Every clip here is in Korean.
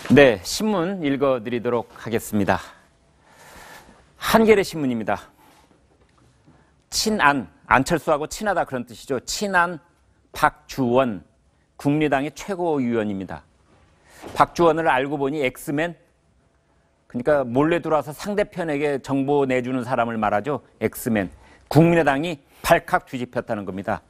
네, 신문 읽어드리도록 하겠습니다. 한겨레 신문입니다. 친안, 안철수하고 친하다 그런 뜻이죠. 친안 박주원, 국민의당의 최고위원입니다. 박주원을 알고 보니 엑스맨, 그러니까 몰래 들어와서 상대편에게 정보 내주는 사람을 말하죠. 엑스맨. 국민의당이 발칵 뒤집혔다는 겁니다.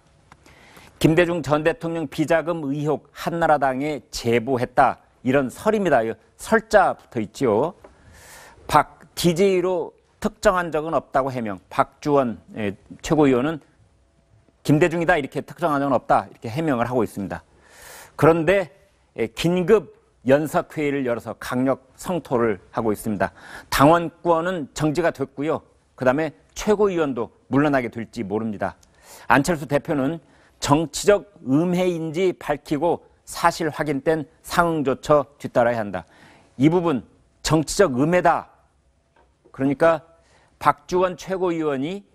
김대중 전 대통령 비자금 의혹 한나라당에 제보했다. 이런 설입니다. 설자 붙어 있죠. DJ로 특정한 적은 없다고 해명. 박주원 최고위원은 김대중이다 이렇게 특정한 적은 없다 이렇게 해명을 하고 있습니다. 그런데 긴급 연석회의를 열어서 강력 성토를 하고 있습니다. 당원권은 정지가 됐고요. 그다음에 최고위원도 물러나게 될지 모릅니다. 안철수 대표는 정치적 음해인지 밝히고 사실 확인된 상응조처 뒤따라야 한다. 이 부분 정치적 음해다. 그러니까 박주원 최고위원이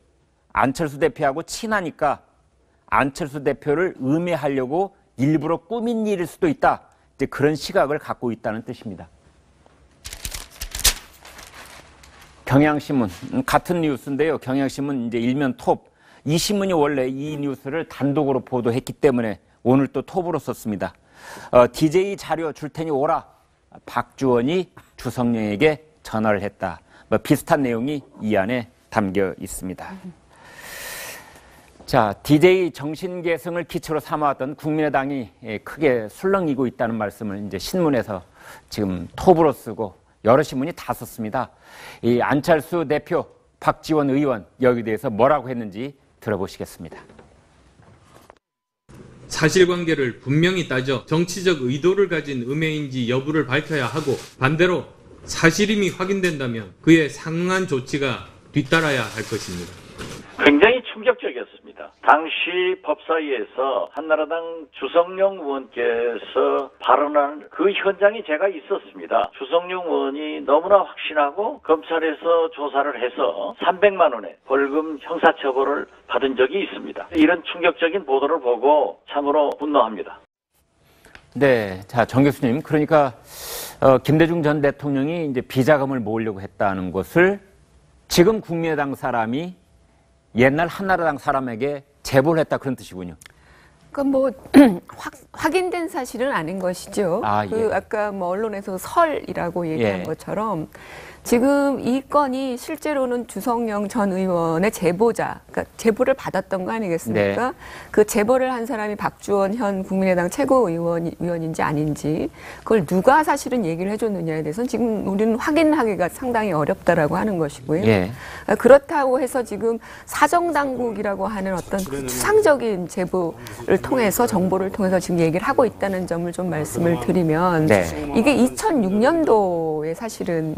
안철수 대표하고 친하니까 안철수 대표를 음해하려고 일부러 꾸민 일일 수도 있다. 이제 그런 시각을 갖고 있다는 뜻입니다. 경향신문 같은 뉴스인데요. 경향신문 이제 일면 톱. 이 신문이 원래 이 뉴스를 단독으로 보도했기 때문에 오늘 또 톱으로 썼습니다. DJ 자료 줄 테니 오라. 박주원이 주성령에게 전화를 했다. 뭐 비슷한 내용이 이 안에 담겨 있습니다. 자, DJ 정신계승을 기초로 삼아왔던 국민의당이 크게 술렁이고 있다는 말씀을 이제 신문에서 지금 톱으로 쓰고 여러 신문이 다 썼습니다. 이 안철수 대표, 박지원 의원 여기에 대해서 뭐라고 했는지 들어보시겠습니다. 사실관계를 분명히 따져 정치적 의도를 가진 음해인지 여부를 밝혀야 하고 반대로 사실임이 확인된다면 그에 상응한 조치가 뒤따라야 할 것입니다. 굉장히 충격적이었습니다. 당시 법사위에서 한나라당 주성용 의원께서 발언한 그 현장에 제가 있었습니다. 주성용 의원이 너무나 확신하고 검찰에서 조사를 해서 300만 원의 벌금 형사처벌을 받은 적이 있습니다. 이런 충격적인 보도를 보고 참으로 분노합니다. 네, 자, 정 교수님, 그러니까 김대중 전 대통령이 이제 비자금을 모으려고 했다는 것을 지금 국민의당 사람이 옛날 한나라당 사람에게 제보를 했다 그런 뜻이군요. 그러니까 뭐 확인된 사실은 아닌 것이죠. 아까 뭐 언론에서 설이라고 얘기한 것처럼 지금 이 건이 실제로는 주성영 전 의원의 제보자, 그러니까 제보를 받았던 거 아니겠습니까? 네. 그 제보를 한 사람이 박주원 현 국민의당 최고위원인지 아닌지 그걸 누가 사실은 얘기를 해줬느냐에 대해서는 지금 우리는 확인하기가 상당히 어렵다라고 하는 것이고요. 네. 그렇다고 해서 지금 사정당국이라고 하는 어떤 추상적인 제보를 통해서 정보를 통해서 지금 얘기를 하고 있다는 점을 좀 말씀을 드리면 이게 2006년도에 사실은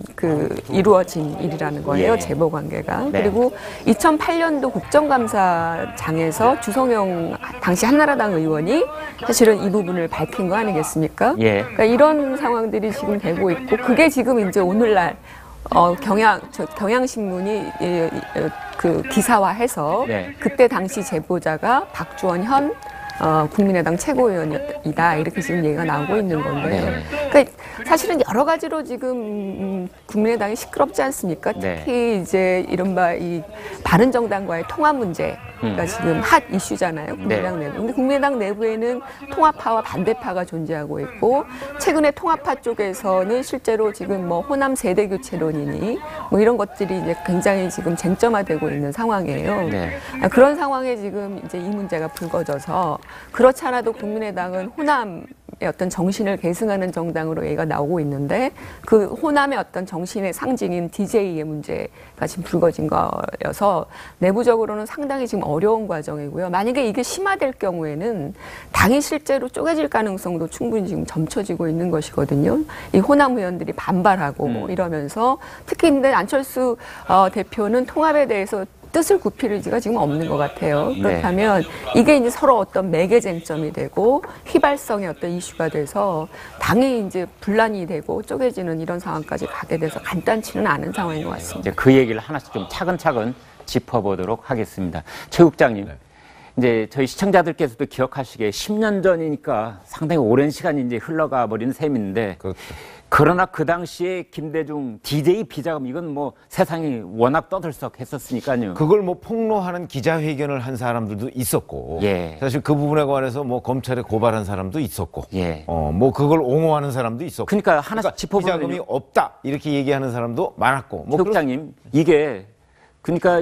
이루어진 일이라는 거예요. 제보 관계가. 그리고 2008년도 국정감사장에서 주성용 당시 한나라당 의원이 사실은 이 부분을 밝힌 거 아니겠습니까? 그러니까 이런 상황들이 지금 되고 있고 그게 지금 이제 오늘날 경향신문이 기사화해서 그때 당시 제보자가 박주원 현 국민의당 최고위원이다 이렇게 지금 얘기가 나오고 있는 건데 그러니까 사실은 여러 가지로 지금 국민의당이 시끄럽지 않습니까? 특히 이제 이른바 이 바른정당과의 통합 문제가 지금 핫 이슈잖아요. 국민의당 내부. 근데 국민의당 내부에는 통합파와 반대파가 존재하고 있고 최근에 통합파 쪽에서는 실제로 지금 뭐 호남 세대 교체론이니 뭐 이런 것들이 이제 굉장히 지금 쟁점화되고 있는 상황이에요. 그런 상황에 지금 이제 이 문제가 불거져서 그렇지 않아도 국민의당은 호남의 어떤 정신을 계승하는 정당으로 얘기가 나오고 있는데 그 호남의 어떤 정신의 상징인 DJ의 문제가 지금 불거진 거여서 내부적으로는 상당히 지금 어려운 과정이고요. 만약에 이게 심화될 경우에는 당이 실제로 쪼개질 가능성도 충분히 지금 점쳐지고 있는 것이거든요. 이 호남 의원들이 반발하고 뭐 이러면서 특히 근데 안철수 대표는 통합에 대해서 뜻을 굽힐 의지가 지금 없는 것 같아요. 그렇다면 이게 이제 서로 어떤 매개 쟁점이 되고 휘발성의 어떤 이슈가 돼서 당이 이제 분란이 되고 쪼개지는 이런 상황까지 가게 돼서 간단치는 않은 상황인 것 같습니다. 이제 그 얘기를 하나씩 좀 차근차근 짚어보도록 하겠습니다. 최 국장님, 이제 저희 시청자들께서도 기억하시기에 10년 전이니까 상당히 오랜 시간이 이제 흘러가 버린 셈인데 그렇죠. 그러나 그 당시에 김대중 DJ 비자금 이건 뭐 세상이 워낙 떠들썩했었으니까요. 그걸 뭐 폭로하는 기자회견을 한 사람들도 있었고 예. 사실 그 부분에 관해서 뭐 검찰에 고발한 사람도 있었고 예. 뭐 그걸 옹호하는 사람도 있었고 그러니까 하나씩 짚어보면 비자금이 없다 이렇게 얘기하는 사람도 많았고 뭐 국장님 이게 그러니까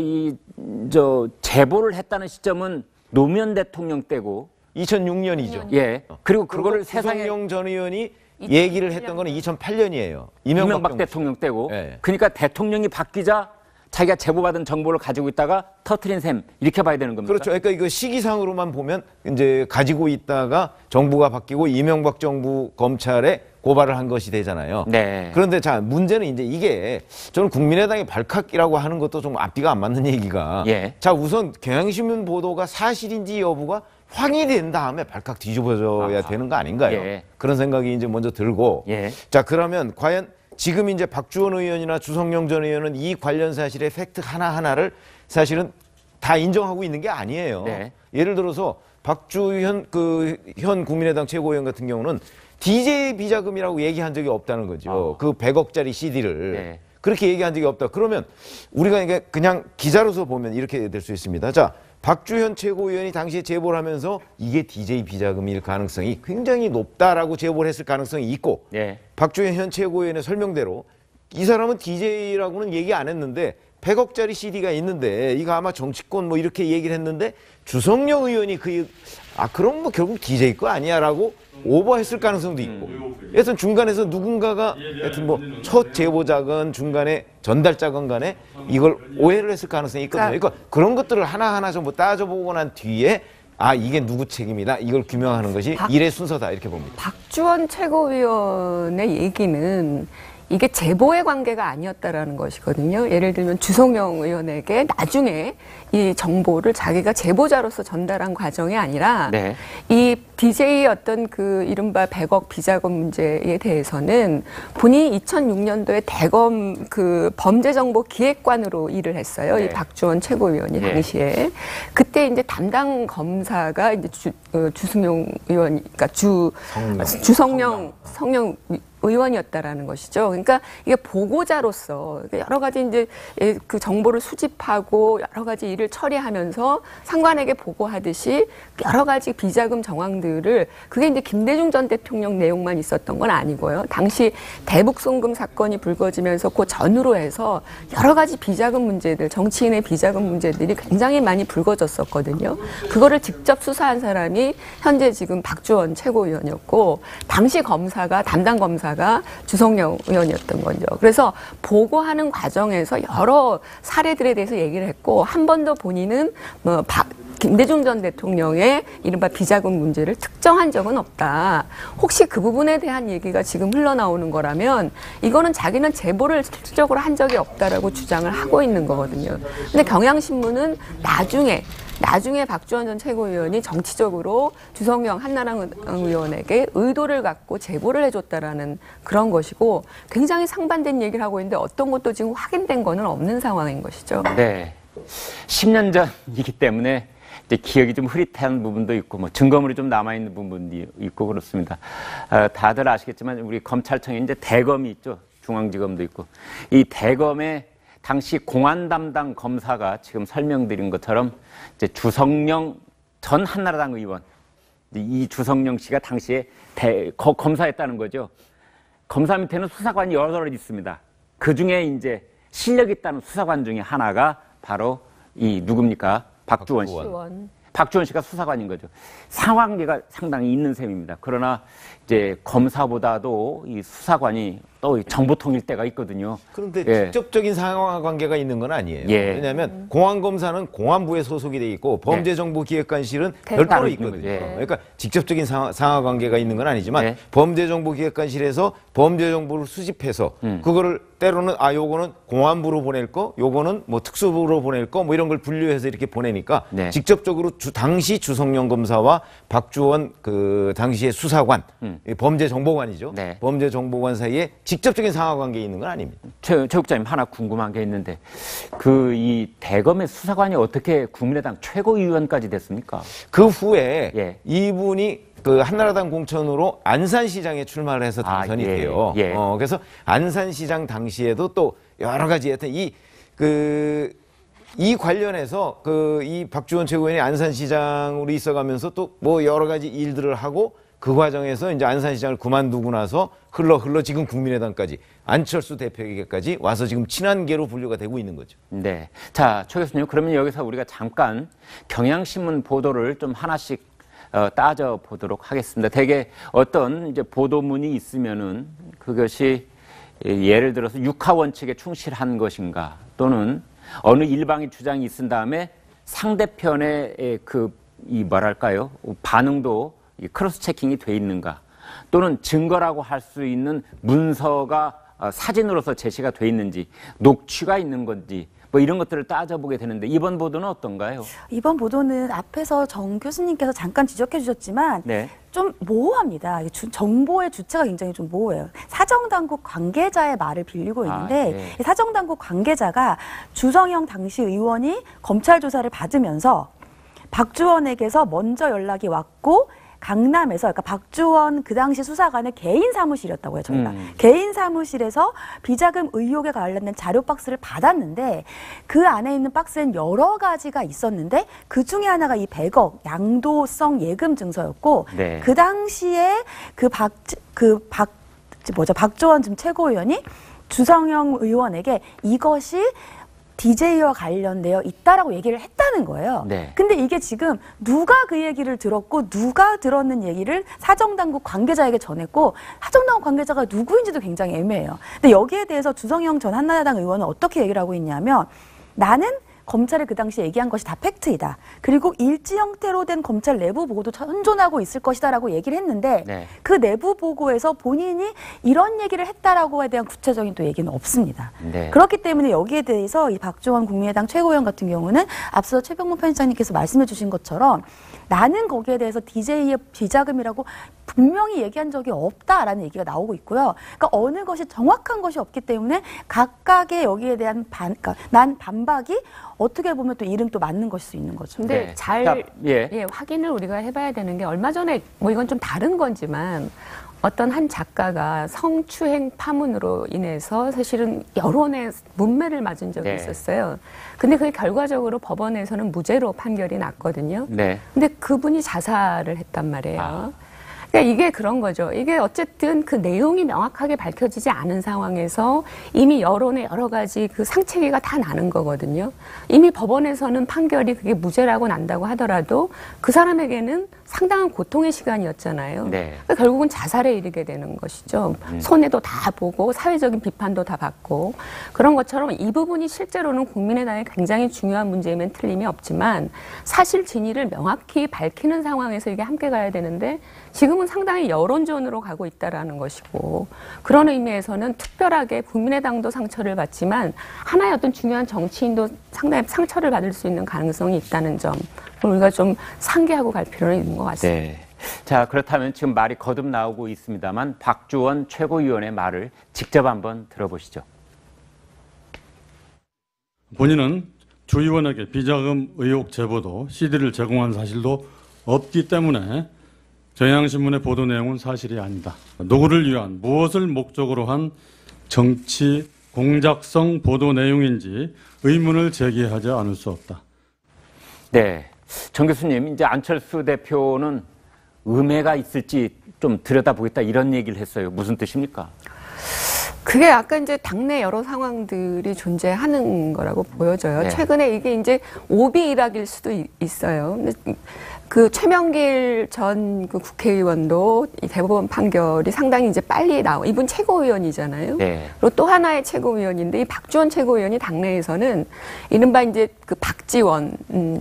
저 제보를 했다는 시점은 노무현 대통령 때고 2006년이죠. 예. 그리고 그거를 세상에 주성용 전 의원이 얘기를 했던 거는 2008년이에요. 이명박 대통령 때고 예. 그러니까 대통령이 바뀌자 자기가 제보받은 정보를 가지고 있다가 터트린 셈 이렇게 봐야 되는 겁니까? 그렇죠. 그러니까 이거 시기상으로만 보면 이제 가지고 있다가 정부가 바뀌고 이명박 정부 검찰에 고발을 한 것이 되잖아요. 네. 그런데 자 문제는 이제 이게 저는 국민의당의 발칵이라고 하는 것도 좀 앞뒤가 안 맞는 얘기가 예. 자 우선 경향신문 보도가 사실인지 여부가 확인이 된 다음에 발칵 뒤집어져야 되는 거 아닌가요? 예. 그런 생각이 이제 먼저 들고 예. 자 그러면 과연 지금 이제 박주원 의원이나 주성영 전 의원은 이 관련 사실의 팩트 하나하나를 사실은 다 인정하고 있는 게 아니에요. 네. 예를 들어서 박주현 현 국민의당 최고위원 같은 경우는 DJ 비자금이라고 얘기한 적이 없다는 거죠. 그 100억짜리 CD를. 네. 그렇게 얘기한 적이 없다. 그러면 우리가 이게 그냥 기자로서 보면 이렇게 될 수 있습니다. 자, 박주현 최고위원이 당시에 제보를 하면서 이게 DJ 비자금일 가능성이 굉장히 높다라고 제보를 했을 가능성이 있고 예. 박주현 현 최고위원의 설명대로 이 사람은 DJ라고는 얘기 안 했는데 100억짜리 CD가 있는데 이거 아마 정치권 뭐 이렇게 얘기를 했는데 주성영 의원이 그럼 뭐 결국 DJ 거 아니야라고 오버했을 가능성도 있고 여튼 중간에서 누군가가 하여튼 뭐 첫 제보자건 중간에 전달자건 간에 이걸 오해를 했을 가능성이 있거든요. 그러니까 그런 것들을 하나하나 좀 따져보고 난 뒤에 이게 누구 책임이다 이걸 규명하는 것이 일의 순서다 이렇게 봅니다. 박주원 최고위원의 얘기는 이게 제보의 관계가 아니었다라는 것이거든요. 예를 들면 주성영 의원에게 나중에 이 정보를 자기가 제보자로서 전달한 과정이 아니라 네. 이 DJ 어떤 그 이른바 100억 비자금 문제에 대해서는 본인이 2006년도에 대검 그 범죄정보기획관으로 일을 했어요. 네. 이 박주원 최고위원이 네. 당시에 그때 이제 담당 검사가 이제 주승용 의원, 그러니까 주성영 의원이었다라는 것이죠. 그러니까 이게 보고자로서 여러 가지 이제 그 정보를 수집하고 여러 가지 일을 처리하면서 상관에게 보고하듯이 여러 가지 비자금 정황들을 그게 이제 김대중 전 대통령 내용만 있었던 건 아니고요. 당시 대북 송금 사건이 불거지면서 그 전후로 해서 여러 가지 비자금 문제들, 정치인의 비자금 문제들이 굉장히 많이 불거졌었거든요. 그거를 직접 수사한 사람이 현재 지금 박주원 최고위원이었고 당시 검사가 담당 검사가 주성영 의원이었던 거죠. 그래서 보고하는 과정에서 여러 사례들에 대해서 얘기를 했고 한 번도 본인은 뭐 김대중 전 대통령의 이른바 비자금 문제를 특정한 적은 없다. 혹시 그 부분에 대한 얘기가 지금 흘러나오는 거라면 이거는 자기는 제보를 실질적으로 한 적이 없다라고 주장을 하고 있는 거거든요. 근데 경향신문은 나중에 박주원 전 최고위원이 정치적으로 주성영 한나라당 의원에게 의도를 갖고 제보를 해줬다라는 그런 것이고 굉장히 상반된 얘기를 하고 있는데 어떤 것도 지금 확인된 거는 없는 상황인 것이죠. 네. 10년 전이기 때문에 이제 기억이 좀 흐릿한 부분도 있고 뭐 증거물이 좀 남아있는 부분도 있고 그렇습니다. 다들 아시겠지만 우리 검찰청에 이제 대검이 있죠. 중앙지검도 있고 이 대검의 당시 공안 담당 검사가 지금 설명드린 것처럼 이제 주성영 전 한나라당 의원, 이 주성영 씨가 당시에 검사했다는 거죠. 검사 밑에는 수사관이 여러 있습니다. 그 중에 이제 실력 있다는 수사관 중에 하나가 바로 이 누굽니까? 박주원 씨. 박주원 씨가 수사관인 거죠. 상황계가 상당히 있는 셈입니다. 그러나 이제 검사보다도 이 수사관이 또 정보 통일 때가 있거든요. 그런데 예. 직접적인 상하 관계가 있는 건 아니에요. 예. 왜냐하면 공안검사는 공안부에 소속이 돼 있고 범죄정보기획관실은 네. 별도로 있거든요. 예. 그러니까 직접적인 상하 관계가 있는 건 아니지만 예. 범죄정보기획관실에서 범죄정보를 수집해서 그거를 때로는 요거는 공안부로 보낼 거, 요거는 뭐 특수부로 보낼 거, 뭐 이런 걸 분류해서 이렇게 보내니까 네. 직접적으로 당시 주성영 검사와 박주원 그 당시의 수사관, 범죄정보관이죠. 네. 범죄정보관 사이에 직접적인 상하관계에 있는 건 아닙니다. 최 국장님 하나 궁금한 게 있는데 이 대검의 수사관이 어떻게 국민의당 최고위원까지 됐습니까? 그 후에 예. 이분이 그 한나라당 공천으로 안산시장에 출마를 해서 당선이 예, 돼요. 예. 그래서 안산시장 당시에도 또 여러 가지 하여튼 이 관련해서 이 박주원 최고위원이 안산시장으로 있어가면서 또 뭐 여러 가지 일들을 하고 그 과정에서 이제 안산시장을 그만두고 나서 흘러 지금 국민의당까지 안철수 대표에게까지 와서 지금 친한계로 분류가 되고 있는 거죠. 네. 자, 최 교수님, 그러면 여기서 우리가 잠깐 경향신문 보도를 좀 하나씩 따져 보도록 하겠습니다. 대개 어떤 이제 보도문이 있으면은 그것이 예를 들어서 육하 원칙에 충실한 것인가, 또는 어느 일방의 주장이 있은 다음에 상대편의 뭐랄까요, 반응도 크로스 체킹이 돼 있는가, 또는 증거라고 할 수 있는 문서가 사진으로서 제시가 돼 있는지, 녹취가 있는 건지, 뭐 이런 것들을 따져보게 되는데, 이번 보도는 어떤가요? 이번 보도는 앞에서 정 교수님께서 잠깐 지적해 주셨지만 네. 좀 모호합니다. 정보의 주체가 굉장히 좀 모호해요. 사정당국 관계자의 말을 빌리고 있는데 네. 이 사정당국 관계자가 주성영 당시 의원이 검찰 조사를 받으면서 박주원에게서 먼저 연락이 왔고, 강남에서, 그러니까 박주원 그 당시 수사관의 개인 사무실이었다고 해요, 저희가. 개인 사무실에서 비자금 의혹에 관련된 자료 박스를 받았는데, 그 안에 있는 박스엔 여러 가지가 있었는데, 그 중에 하나가 이 100억 양도성 예금 증서였고, 네. 그 당시에 박주원 지금 최고위원이 주성영 의원에게 이것이 DJ와 관련되어 있다라고 얘기를 했다는 거예요. 네. 근데 이게 지금 누가 그 얘기를 들었고 누가 들었는 얘기를 사정당국 관계자에게 전했고 사정당국 관계자가 누구인지도 굉장히 애매해요. 근데 여기에 대해서 주성영 전 한나라당 의원은 어떻게 얘기를 하고 있냐면, 나는 검찰이 그 당시 얘기한 것이 다 팩트이다. 그리고 일지 형태로 된 검찰 내부 보고도 현존하고 있을 것이다라고 얘기를 했는데 네. 그 내부 보고에서 본인이 이런 얘기를 했다라고에 대한 구체적인 또 얘기는 없습니다. 네. 그렇기 때문에 여기에 대해서 이 박주원 국민의당 최고위원 같은 경우는 앞서 최병문 편집장님께서 말씀해 주신 것처럼 나는 거기에 대해서 DJ의 비자금이라고 분명히 얘기한 적이 없다라는 얘기가 나오고 있고요. 그러니까 어느 것이 정확한 것이 없기 때문에 각각의 여기에 대한 난 반박이 어떻게 보면 또 이름 또 맞는 것일 수 있는 거죠. 근데 네. 잘 자, 예. 확인을 우리가 해봐야 되는 게, 얼마 전에 뭐 이건 좀 다른 건지만 어떤 한 작가가 성추행 파문으로 인해서 사실은 여론의 문매를 맞은 적이 네. 있었어요. 근데 그게 결과적으로 법원에서는 무죄로 판결이 났거든요. 네. 근데 그분이 자살을 했단 말이에요. 그러니까 이게 그런 거죠. 이게 어쨌든 그 내용이 명확하게 밝혀지지 않은 상황에서 이미 여론의 여러 가지 그 상체기가 다 나는 거거든요. 이미 법원에서는 판결이 그게 무죄라고 난다고 하더라도 그 사람에게는 상당한 고통의 시간이었잖아요. 네. 그러니까 결국은 자살에 이르게 되는 것이죠. 손해도 다 보고 사회적인 비판도 다 받고, 그런 것처럼 이 부분이 실제로는 국민의당에 굉장히 중요한 문제이면 틀림이 없지만, 사실 진위를 명확히 밝히는 상황에서 이게 함께 가야 되는데 지금은 상당히 여론전으로 가고 있다라는 것이고, 그런 의미에서는 특별하게 국민의당도 상처를 받지만 하나의 어떤 중요한 정치인도 상당히 상처를 받을 수 있는 가능성이 있다는 점, 우리가 좀 상기하고 갈 필요는 있는 것 같습니다. 네. 자, 그렇다면 지금 말이 거듭 나오고 있습니다만 박주원 최고위원의 말을 직접 한번 들어보시죠. 본인은 주 의원에게 비자금 의혹 제보도 CD를 제공한 사실도 없기 때문에 경향신문의 보도 내용은 사실이 아니다. 누구를 위한 무엇을 목적으로 한 정치 공작성 보도 내용인지 의문을 제기하지 않을 수 없다. 네. 정 교수님, 이제 안철수 대표는 음해가 있을지 좀 들여다보겠다 이런 얘기를 했어요. 무슨 뜻입니까? 그게 아까 이제 당내 여러 상황들이 존재하는 거라고 보여져요. 네. 최근에 이게 이제 오비 일학일 수도 있어요. 근데 그 최명길 전 그 국회의원도 이 대법원 판결이 상당히 이제 빨리 이분 최고위원이잖아요. 네. 그리고 또 하나의 최고위원인데 이 박주원 최고위원이 당내에서는 이른바 이제 그 박지원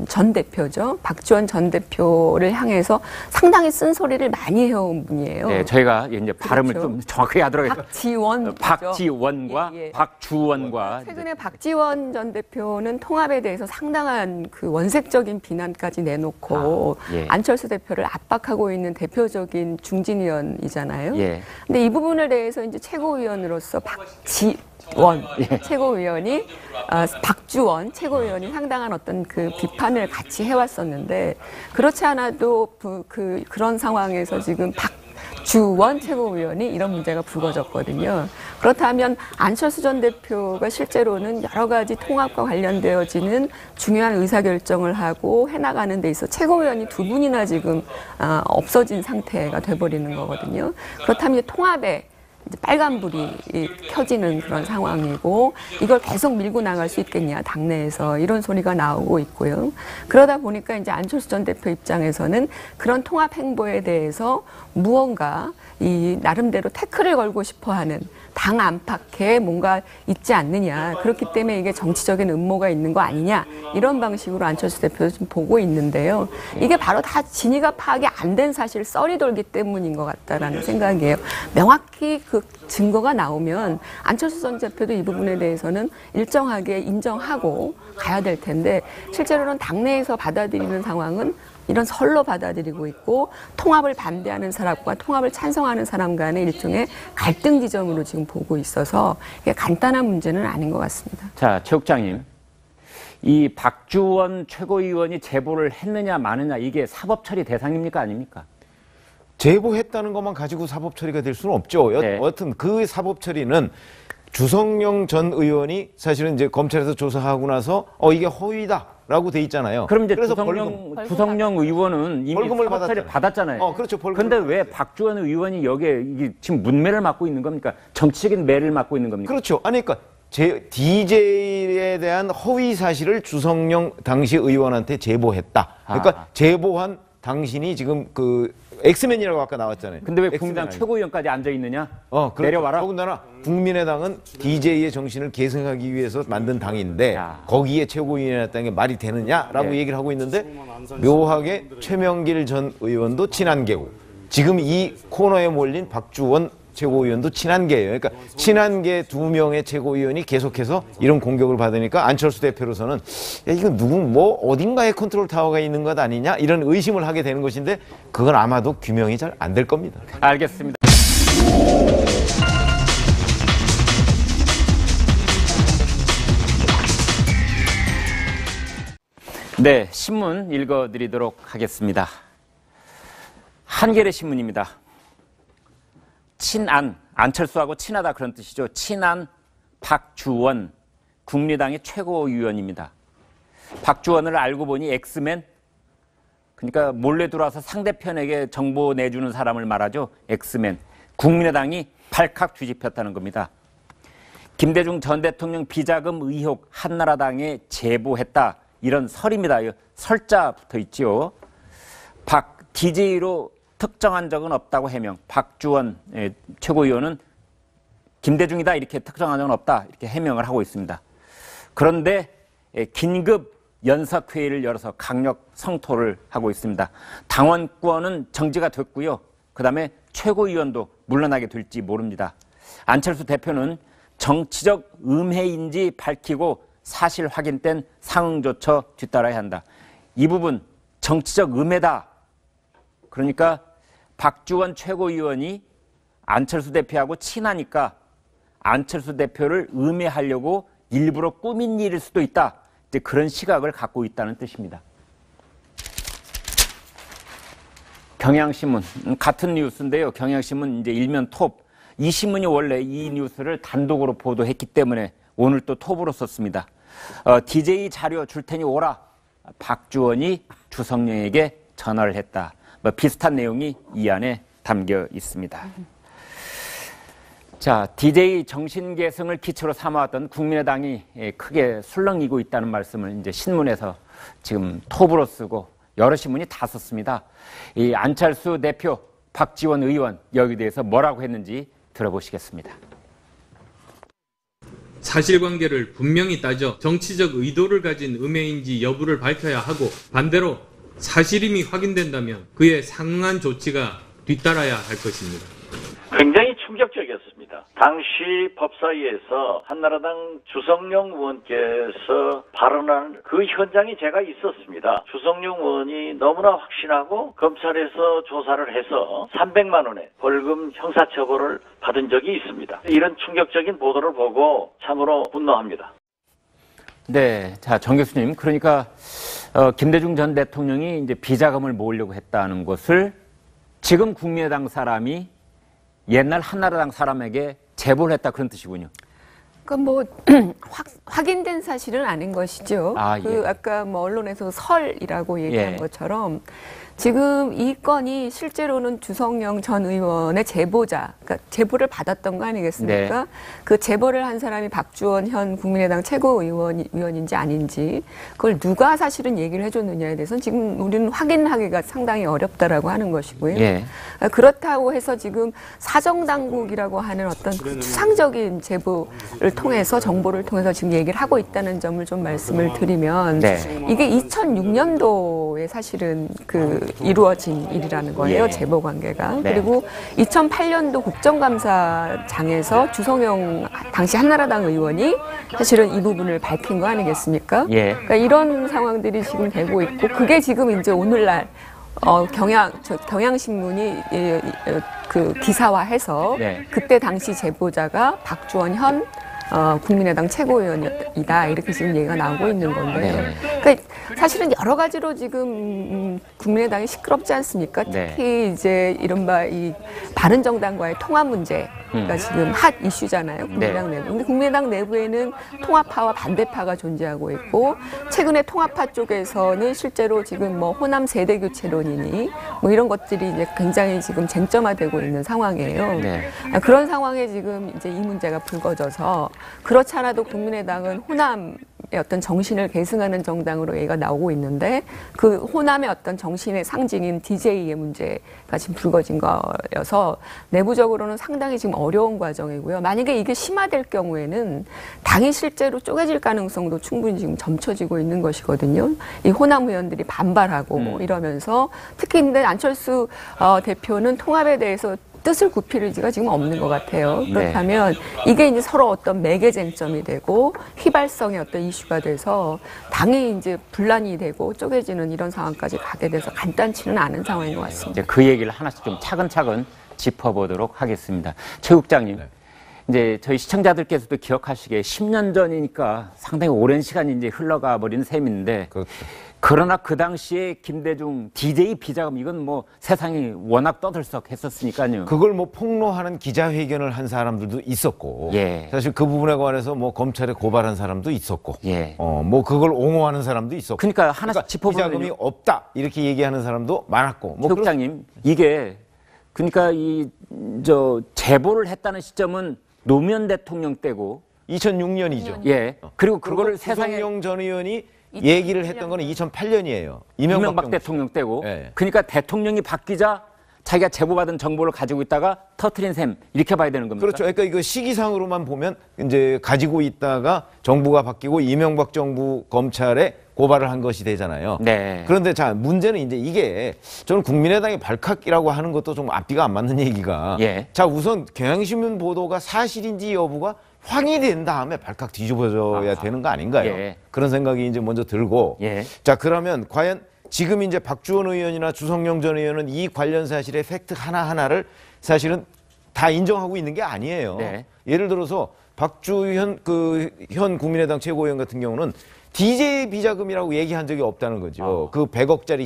전 대표죠. 박지원 전 대표를 향해서 상당히 쓴소리를 많이 해온 분이에요. 네, 저희가 이제 발음을 그렇죠. 좀 정확하게 하도록 하겠습니다. 박지원과 박주원과 최근에 박지원 전 대표는 통합에 대해서 상당한 그 원색적인 비난까지 내놓고 예. 안철수 대표를 압박하고 있는 대표적인 중진위원이잖아요. 예. 근데 이 부분에 대해서 이제 최고위원으로서 박지원 최고위원이 박주원 최고위원이 상당한 어떤 그 비판을 같이 해왔었는데 그렇지 않아도 그런 상황에서 지금 박주원 최고위원이 이런 문제가 불거졌거든요. 그렇다면 안철수 전 대표가 실제로는 여러 가지 통합과 관련되어지는 중요한 의사결정을 하고 해나가는 데 있어 최고위원이 두 분이나 지금 없어진 상태가 돼버리는 거거든요. 그렇다면 통합에 이제 빨간불이 켜지는 그런 상황이고 이걸 계속 밀고 나갈 수 있겠냐 당내에서 이런 소리가 나오고 있고요. 그러다 보니까 이제 안철수 전 대표 입장에서는 그런 통합 행보에 대해서 무언가 이 나름대로 태클을 걸고 싶어하는 당 안팎에 뭔가 있지 않느냐. 그렇기 때문에 이게 정치적인 음모가 있는 거 아니냐. 이런 방식으로 안철수 대표도 좀 보고 있는데요. 이게 바로 다 진위가 파악이 안 된 사실 썰이 돌기 때문인 것 같다라는 생각이에요. 명확히 그 증거가 나오면 안철수 전 대표도 이 부분에 대해서는 일정하게 인정하고 가야 될 텐데 실제로는 당내에서 받아들이는 상황은 이런 설로 받아들이고 있고 통합을 반대하는 사람과 통합을 찬성하는 사람 간의 일종의 갈등 지점으로 지금 보고 있어서 이게 간단한 문제는 아닌 것 같습니다. 자, 체육장님. 이 박주원 최고위원이 제보를 했느냐 마느냐 이게 사법 처리 대상입니까 아닙니까? 제보했다는 것만 가지고 사법 처리가 될 수는 없죠. 네. 여튼 그 사법 처리는 주성영 전 의원이 사실은 이제 검찰에서 조사하고 나서 이게 허위다라고 돼 있잖아요. 그럼 이제 그래서 주성영 의원은 이미 벌금을 사법 처리 받았잖아요. 그렇죠. 그런데 왜 박주원 의원이 여기에 이게 지금 문매를 맡고 있는 겁니까? 정치적인 매를 맡고 있는 겁니까? 그렇죠. 아니 그러니까 DJ에 대한 허위 사실을 주성영 당시 의원한테 제보했다. 그러니까 제보한 당신이 지금 그 엑스맨이라고 아까 나왔잖아요. 근데 왜 국민당 최고위원까지 앉아 있느냐? 그렇죠. 내려와라. 더군다나 국민의당은 DJ의 정신을 계승하기 위해서 만든 당인데 거기에 최고위원이었다는 게 말이 되느냐라고 얘기를 하고 있는데 묘하게 최명길 전 의원도 친한계고 지금 이 코너에 몰린 박주원 최고위원도 친한계예요. 그러니까 친한계 두 명의 최고위원이 계속해서 이런 공격을 받으니까 안철수 대표로서는 이거 어딘가에 컨트롤 타워가 있는 것 아니냐 이런 의심을 하게 되는 것인데 그건 아마도 규명이 잘 안 될 겁니다. 알겠습니다. 네, 신문 읽어드리도록 하겠습니다. 한겨레 신문입니다. 안철수하고 친하다 그런 뜻이죠. 친한 박주원 국민의당의 최고위원입니다. 박주원을 알고 보니 엑스맨, 그러니까 몰래 들어와서 상대편에게 정보 내주는 사람을 말하죠. 엑스맨. 국민의당이 발칵 뒤집혔다는 겁니다. 김대중 전 대통령 비자금 의혹 한나라당에 제보했다. 이런 설입니다. 설자 붙어 있지요. DJ로 특정한 적은 없다고 해명. 박주원 최고위원은 김대중이다 이렇게 특정한 적은 없다 이렇게 해명을 하고 있습니다. 그런데 긴급 연석회의를 열어서 강력 성토를 하고 있습니다. 당원권은 정지가 됐고요. 그다음에 최고위원도 물러나게 될지 모릅니다. 안철수 대표는 정치적 음해인지 밝히고 사실 확인된 상응조처 뒤따라야 한다. 이 부분 정치적 음해다. 그러니까 박주원 최고위원이 안철수 대표하고 친하니까 안철수 대표를 음해하려고 일부러 꾸민 일일 수도 있다. 이제 그런 시각을 갖고 있다는 뜻입니다. 경향신문 같은 뉴스인데요. 경향신문 이제 일면 톱. 이 신문이 원래 이 뉴스를 단독으로 보도했기 때문에 오늘 또 톱으로 썼습니다. DJ 자료 줄 테니 오라. 박주원이 주성영에게 전화를 했다. 비슷한 내용이 이 안에 담겨 있습니다. 자, DJ 정신계승을 기초로 삼아왔던 국민의당이 크게 술렁이고 있다는 말씀을 이제 신문에서 지금 톱으로 쓰고 여러 신문이 다 썼습니다. 이 안철수 대표, 박지원 의원 여기에 대해서 뭐라고 했는지 들어보시겠습니다. 사실관계를 분명히 따져 정치적 의도를 가진 음해인지 여부를 밝혀야 하고 반대로 사실임이 확인된다면 그에 상응한 조치가 뒤따라야 할 것입니다. 굉장히 충격적이었습니다. 당시 법사위에서 한나라당 주성용 의원께서 발언한 그 현장에 제가 있었습니다. 주성용 의원이 너무나 확신하고 검찰에서 조사를 해서 300만 원의 벌금 형사처벌을 받은 적이 있습니다. 이런 충격적인 보도를 보고 참으로 분노합니다. 네, 자, 정 교수님, 그러니까 김대중 전 대통령이 이제 비자금을 모으려고 했다는 것을 지금 국민의당 사람이 옛날 한나라당 사람에게 제보를 했다 그런 뜻이군요. 그러니까 뭐 확인된 사실은 아닌 것이죠. 예. 아까 뭐 언론에서 설이라고 얘기한 예. 것처럼 지금 이 건이 실제로는 주성영 전 의원의 제보자, 그러니까 제보를 받았던 거 아니겠습니까? 네. 그 제보를 한 사람이 박주원 현 국민의당 최고위원인지 아닌지 그걸 누가 사실은 얘기를 해줬느냐에 대해서는 지금 우리는 확인하기가 상당히 어렵다라고 하는 것이고요. 예. 그렇다고 해서 지금 사정당국이라고 하는 어떤 추상적인 제보를 통해서 정보를 통해서 지금 얘기를 하고 있다는 점을 좀 말씀을 드리면 네. 이게 2006년도에 사실은 이루어진 일이라는 거예요. 예. 제보 관계가. 네. 그리고 2008년도 국정감사장에서 주성영 당시 한나라당 의원이 사실은 이 부분을 밝힌 거 아니겠습니까? 예. 그러니까 이런 상황들이 지금 되고 있고 그게 지금 이제 오늘날 경향신문이 그 기사화해서 네. 그때 당시 제보자가 박주원 현 국민의당 최고위원이다 이렇게 지금 얘기가 나오고 있는 건데, 네. 그러니까 사실은 여러 가지로 지금 국민의당이 시끄럽지 않습니까? 특히 네. 이제 이른바 이 바른정당과의 통합 문제가 지금 핫 이슈잖아요. 국민의당 내부. 근데 국민의당 내부에는 통합파와 반대파가 존재하고 있고 최근에 통합파 쪽에서는 실제로 지금 뭐 호남 세대 교체론이니 뭐 이런 것들이 이제 굉장히 지금 쟁점화되고 있는 상황이에요. 네. 그런 상황에 지금 이제 이 문제가 불거져서 그렇지 않아도 국민의당은 호남의 어떤 정신을 계승하는 정당으로 얘기가 나오고 있는데 그 호남의 어떤 정신의 상징인 DJ의 문제가 지금 불거진 거여서 내부적으로는 상당히 지금 어려운 과정이고요. 만약에 이게 심화될 경우에는 당이 실제로 쪼개질 가능성도 충분히 지금 점쳐지고 있는 것이거든요. 이 호남 의원들이 반발하고 이러면서 특히 근데 안철수 대표는 통합에 대해서 뜻을 굽힐 의지가 지금 없는 것 같아요. 그렇다면 이게 이제 서로 어떤 매개 쟁점이 되고 휘발성의 어떤 이슈가 돼서 당이 이제 분란이 되고 쪼개지는 이런 상황까지 가게 돼서 간단치는 않은 상황인 것 같습니다. 이제 그 얘기를 하나씩 좀 차근차근 짚어보도록 하겠습니다. 최 국장님, 이제 저희 시청자들께서도 기억하시기에 10년 전이니까 상당히 오랜 시간이 이제 흘러가 버린 셈인데, 그러나 그 당시에 김대중 DJ 비자금 이건 뭐 세상이 워낙 떠들썩했었으니까요. 그걸 뭐 폭로하는 기자회견을 한 사람들도 있었고, 예. 사실 그 부분에 관해서 뭐 검찰에 고발한 사람도 있었고, 예. 뭐 그걸 옹호하는 사람도 있었고, 그러니까 하나씩 짚어보면 비자금이 없다 이렇게 얘기하는 사람도 많았고, 최 국장님, 이게 그러니까 제보를 했다는 시점은 노무현 대통령 때고 2006년이죠. 예. 그리고 그거를 세상에 주성영 전 의원이 얘기를 했던 거는 2008년이에요. 이명박 대통령 때고. 예. 그러니까 대통령이 바뀌자 자기가 제보받은 정보를 가지고 있다가 터트린 셈 이렇게 봐야 되는 겁니까? 그렇죠. 그러니까 이거 시기상으로만 보면 이제 가지고 있다가 정부가 바뀌고 이명박 정부 검찰에 고발을 한 것이 되잖아요. 네. 그런데 자, 문제는 이제 이게 저는 국민의당의 발칵이라고 하는 것도 좀 앞뒤가 안 맞는 얘기가. 예. 자, 우선 경향신문 보도가 사실인지 여부가 확인이 된 다음에 발칵 뒤집어져야 되는 거 아닌가요? 예. 그런 생각이 이제 먼저 들고. 예. 자, 그러면 과연 지금 이제 박주원 의원이나 주성영 전 의원은 이 관련 사실의 팩트 하나하나를 사실은 다 인정하고 있는 게 아니에요. 네. 예를 들어서 박주현 현 국민의당 최고위원 같은 경우는 DJ 비자금이라고 얘기한 적이 없다는 거죠. 그 100억짜리